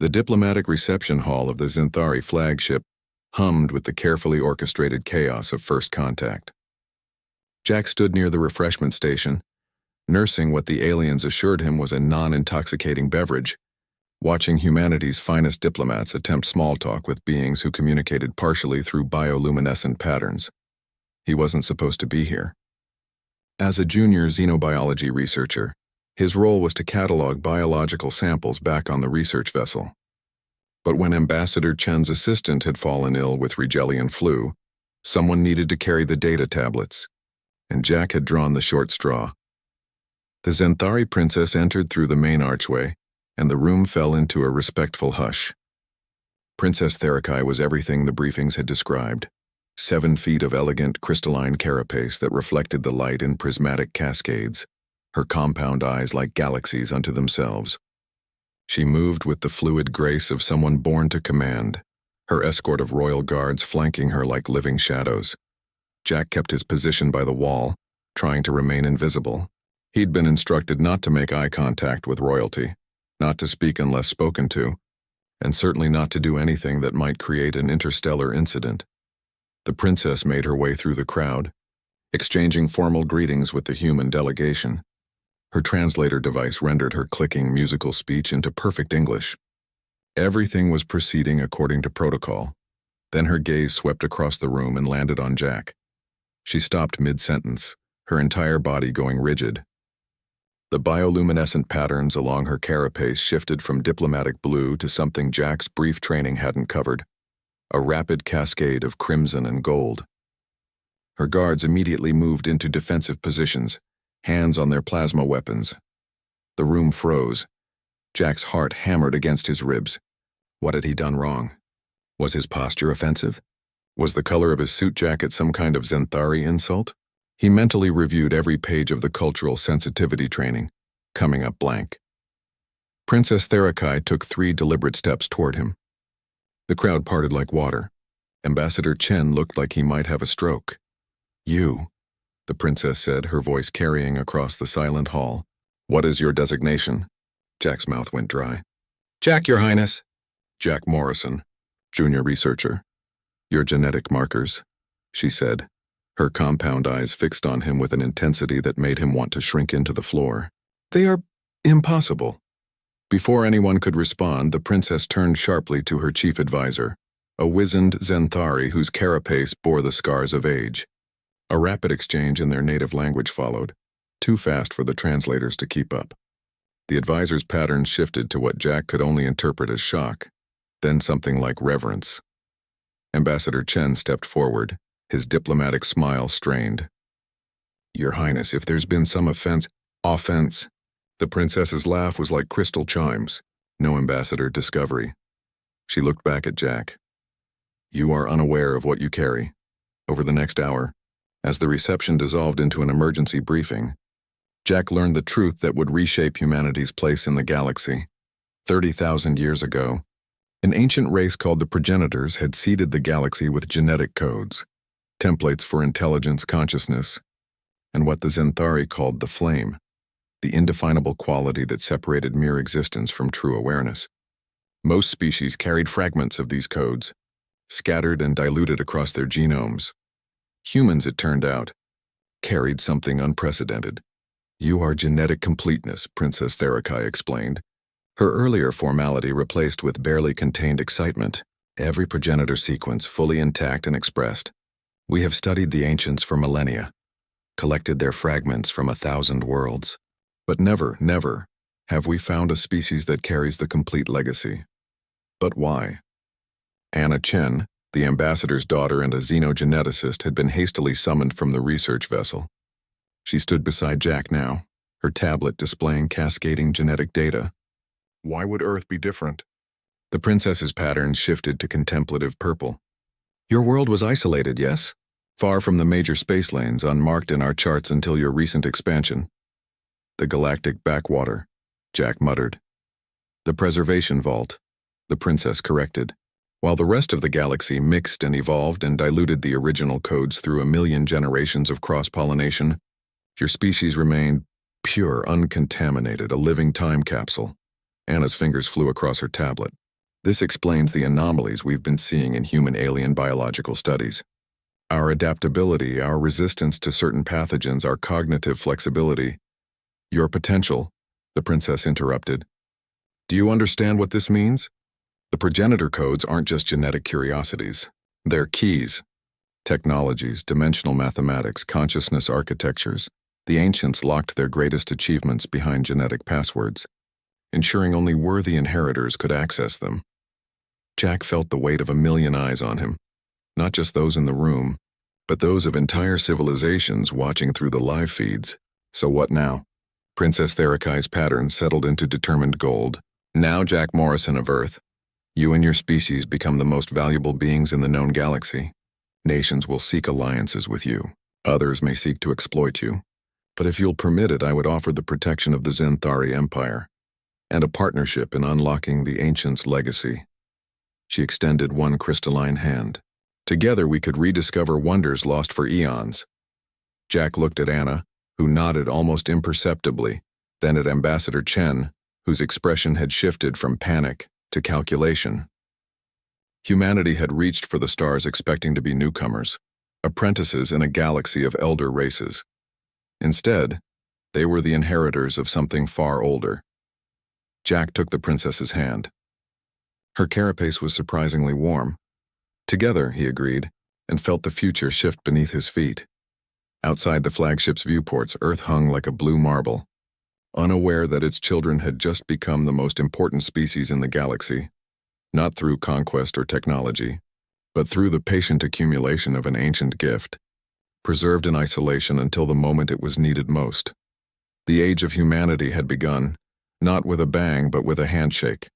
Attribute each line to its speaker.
Speaker 1: The diplomatic reception hall of the Zinthari flagship hummed with the carefully orchestrated chaos of first contact. Jack stood near the refreshment station, nursing what the aliens assured him was a non-intoxicating beverage, watching humanity's finest diplomats attempt small talk with beings who communicated partially through bioluminescent patterns. He wasn't supposed to be here. As a junior xenobiology researcher, his role was to catalog biological samples back on the research vessel. But when Ambassador Chen's assistant had fallen ill with Rigelian flu, someone needed to carry the data tablets, and Jack had drawn the short straw. The Zinthari princess entered through the main archway, and the room fell into a respectful hush. Princess Therakai was everything the briefings had described. 7 feet of elegant crystalline carapace that reflected the light in prismatic cascades, her compound eyes like galaxies unto themselves. She moved with the fluid grace of someone born to command, her escort of royal guards flanking her like living shadows. Jack kept his position by the wall, trying to remain invisible. He'd been instructed not to make eye contact with royalty, not to speak unless spoken to, and certainly not to do anything that might create an interstellar incident. The princess made her way through the crowd, exchanging formal greetings with the human delegation. Her translator device rendered her clicking musical speech into perfect English. Everything was proceeding according to protocol. Then her gaze swept across the room and landed on Jack. She stopped mid-sentence, her entire body going rigid. The bioluminescent patterns along her carapace shifted from diplomatic blue to something Jack's brief training hadn't covered, a rapid cascade of crimson and gold. Her guards immediately moved into defensive positions, hands on their plasma weapons. The room froze. Jack's heart hammered against his ribs. What had he done wrong? Was his posture offensive? Was the color of his suit jacket some kind of Zinthari insult? He mentally reviewed every page of the cultural sensitivity training, coming up blank. Princess Therakai took 3 deliberate steps toward him. The crowd parted like water. Ambassador Chen looked like he might have a stroke. "You," the princess said, her voice carrying across the silent hall. "What is your designation?" Jack's mouth went dry.
Speaker 2: "Jack, Your Highness."
Speaker 1: "Jack Morrison, junior researcher." "Your genetic markers," she said, her compound eyes fixed on him with an intensity that made him want to shrink into the floor. "They are impossible." Before anyone could respond, the princess turned sharply to her chief advisor, a wizened Zinthari whose carapace bore the scars of age. A rapid exchange in their native language followed, too fast for the translators to keep up. The advisor's pattern shifted to what Jack could only interpret as shock, then something like reverence. Ambassador Chen stepped forward, his diplomatic smile strained. "Your Highness, if there's been some offense..." The princess's laugh was like crystal chimes. No ambassador discovery. She looked back at Jack. "You are unaware of what you carry." Over the next hour, as the reception dissolved into an emergency briefing, Jack learned the truth that would reshape humanity's place in the galaxy. 30,000 years ago, an ancient race called the progenitors had seeded the galaxy with genetic codes, templates for intelligence, consciousness, and what the Zinthari called the flame, the indefinable quality that separated mere existence from true awareness. Most species carried fragments of these codes, scattered and diluted across their genomes. Humans, it turned out, carried something unprecedented. "You are genetic completeness," Princess Therakai explained, her earlier formality replaced with barely contained excitement, every progenitor sequence fully intact and expressed. "We have studied the ancients for millennia, collected their fragments from 1,000 worlds. But never have we found a species that carries the complete legacy." But why? Anna Chen, the ambassador's daughter and a xenogeneticist, had been hastily summoned from the research vessel. She stood beside Jack now, her tablet displaying cascading genetic data. Why would Earth be different? The princess's pattern shifted to contemplative purple. "Your world was isolated, yes? Far from the major space lanes, unmarked in our charts until your recent expansion." "The galactic backwater," Jack muttered. "The preservation vault," the princess corrected. "While the rest of the galaxy mixed and evolved and diluted the original codes through 1,000,000 generations of cross-pollination, your species remained pure, uncontaminated, a living time capsule." Anna's fingers flew across her tablet. This explains the anomalies we've been seeing in human-alien biological studies. Our adaptability, our resistance to certain pathogens, our cognitive flexibility. Your potential, the princess interrupted. Do you understand what this means? The progenitor codes aren't just genetic curiosities. They're keys. Technologies, dimensional mathematics, consciousness architectures. The ancients locked their greatest achievements behind genetic passwords, ensuring only worthy inheritors could access them. Jack felt the weight of a million eyes on him, not just those in the room, but those of entire civilizations watching through the live feeds. So what now? Princess Therakai's pattern settled into determined gold. Now, Jack Morrison of Earth, you and your species become the most valuable beings in the known galaxy. Nations will seek alliances with you. Others may seek to exploit you. But if you'll permit it, I would offer the protection of the Zenthari Empire and a partnership in unlocking the ancients' legacy. She extended one crystalline hand. Together we could rediscover wonders lost for eons. Jack looked at Anna, who nodded almost imperceptibly, then at Ambassador Chen, whose expression had shifted from panic to calculation. Humanity had reached for the stars expecting to be newcomers, apprentices in a galaxy of elder races. Instead, they were the inheritors of something far older. Jack took the princess's hand. Her carapace was surprisingly warm. Together, he agreed, and felt the future shift beneath his feet. Outside the flagship's viewports, Earth hung like a blue marble, unaware that its children had just become the most important species in the galaxy, not through conquest or technology, but through the patient accumulation of an ancient gift, preserved in isolation until the moment it was needed most. The age of humanity had begun, not with a bang but with a handshake.